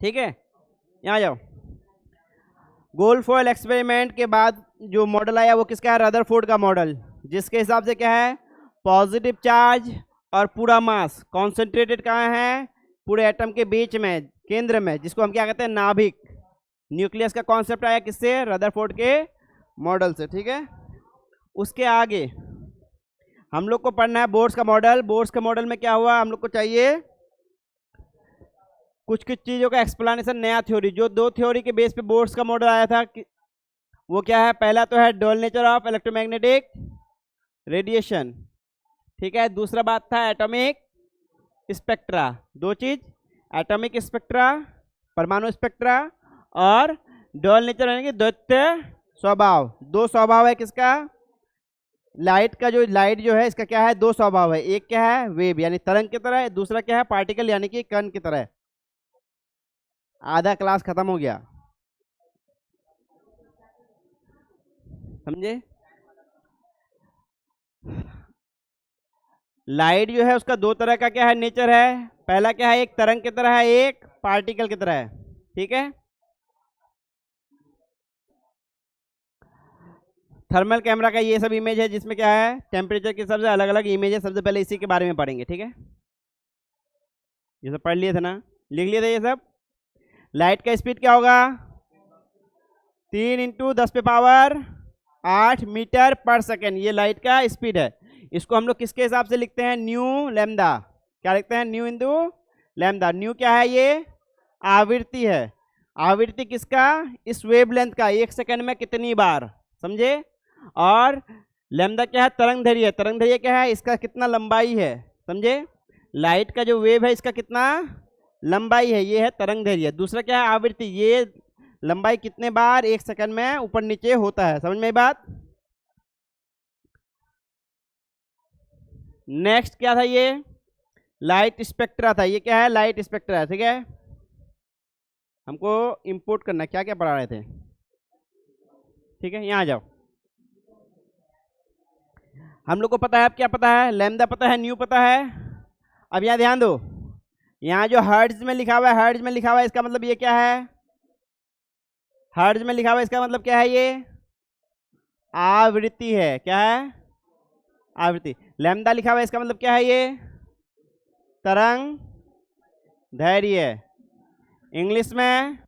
ठीक है, यहाँ जाओ। गोल्डफॉयल एक्सपेरिमेंट के बाद जो मॉडल आया वो किसका है? रदरफोर्ड का मॉडल, जिसके हिसाब से क्या है, पॉजिटिव चार्ज और पूरा मास कॉन्सेंट्रेटेड कहाँ है? पूरे एटम के बीच में, केंद्र में, जिसको हम क्या कहते हैं? नाभिक। न्यूक्लियस का कॉन्सेप्ट आया किससे? रदरफोर्ड के मॉडल से। ठीक है, उसके आगे हम लोग को पढ़ना है बोर्स का मॉडल। बोर्स के मॉडल में क्या हुआ? हम लोग को चाहिए कुछ कुछ चीज़ों का एक्सप्लेनेशन, नया थ्योरी। जो दो थ्योरी के बेस पे बोर्स का मॉडल आया था वो क्या है? पहला तो है dual nature of electromagnetic radiation, ठीक है। दूसरा बात था एटॉमिक स्पेक्ट्रा। दो चीज, एटॉमिक स्पेक्ट्रा, परमाणु स्पेक्ट्रा, और डुअल नेचर यानी कि द्वैत स्वभाव। दो स्वभाव है किसका? लाइट का। जो लाइट जो है इसका क्या है? दो स्वभाव है। एक क्या है? वेव यानी तरंग की तरह। दूसरा क्या है? पार्टिकल यानी कि कण की तरह। आधा क्लास खत्म हो गया, समझे? लाइट जो है उसका दो तरह का क्या है? नेचर है। पहला क्या है? एक तरंग की तरह है, एक पार्टिकल की तरह है, ठीक है। थर्मल कैमरा का ये सब इमेज है, जिसमें क्या है? टेम्परेचर के सबसे अलग अलग इमेज है। सबसे पहले इसी के बारे में पढ़ेंगे, ठीक है। ये सब पढ़ लिए थे ना? लिख लिए थे ये सब? लाइट का स्पीड क्या होगा? 3 × 10⁻8 मीटर पर सेकेंड, ये लाइट का स्पीड है। इसको हम लोग किसके हिसाब से लिखते हैं? New lambda. क्या लिखते हैं? New into lambda. न्यू क्या है? ये आवृत्ति है। आवृत्ति किसका? इस वेवलेंथ का। 1 सेकंड में कितनी बार, समझे? और लैम्डा क्या है? तरंग दैर्घ्य। तरंग दैर्घ्य क्या है? इसका कितना लंबाई है, समझे? लाइट का जो वेव है इसका कितना लंबाई है, ये है तरंग दैर्घ्य। दूसरा क्या है? आवृत्ति। ये लंबाई कितने बार 1 सेकंड में ऊपर नीचे होता है, समझ में ये बात? नेक्स्ट क्या था? ये लाइट स्पेक्ट्रा था। ये क्या है? लाइट स्पेक्ट्रा है, ठीक है। हमको इंपोर्ट करना, क्या क्या पढ़ा रहे थे, ठीक है। यहाँ जाओ। हम लोग को पता है, अब क्या पता है? लैम्डा पता है, न्यू पता है। अब यहाँ ध्यान दो, यहाँ जो हर्ट्ज में लिखा हुआ है, हर्ट्ज में लिखा हुआ है, इसका मतलब ये क्या है? हर्ट्ज में लिखा हुआ है, इसका मतलब क्या है? ये आवृत्ति है। क्या है? आवृत्ति। लैम्डा लिखा हुआ है, इसका मतलब क्या है? ये तरंग दैर्घ्य। इंग्लिश में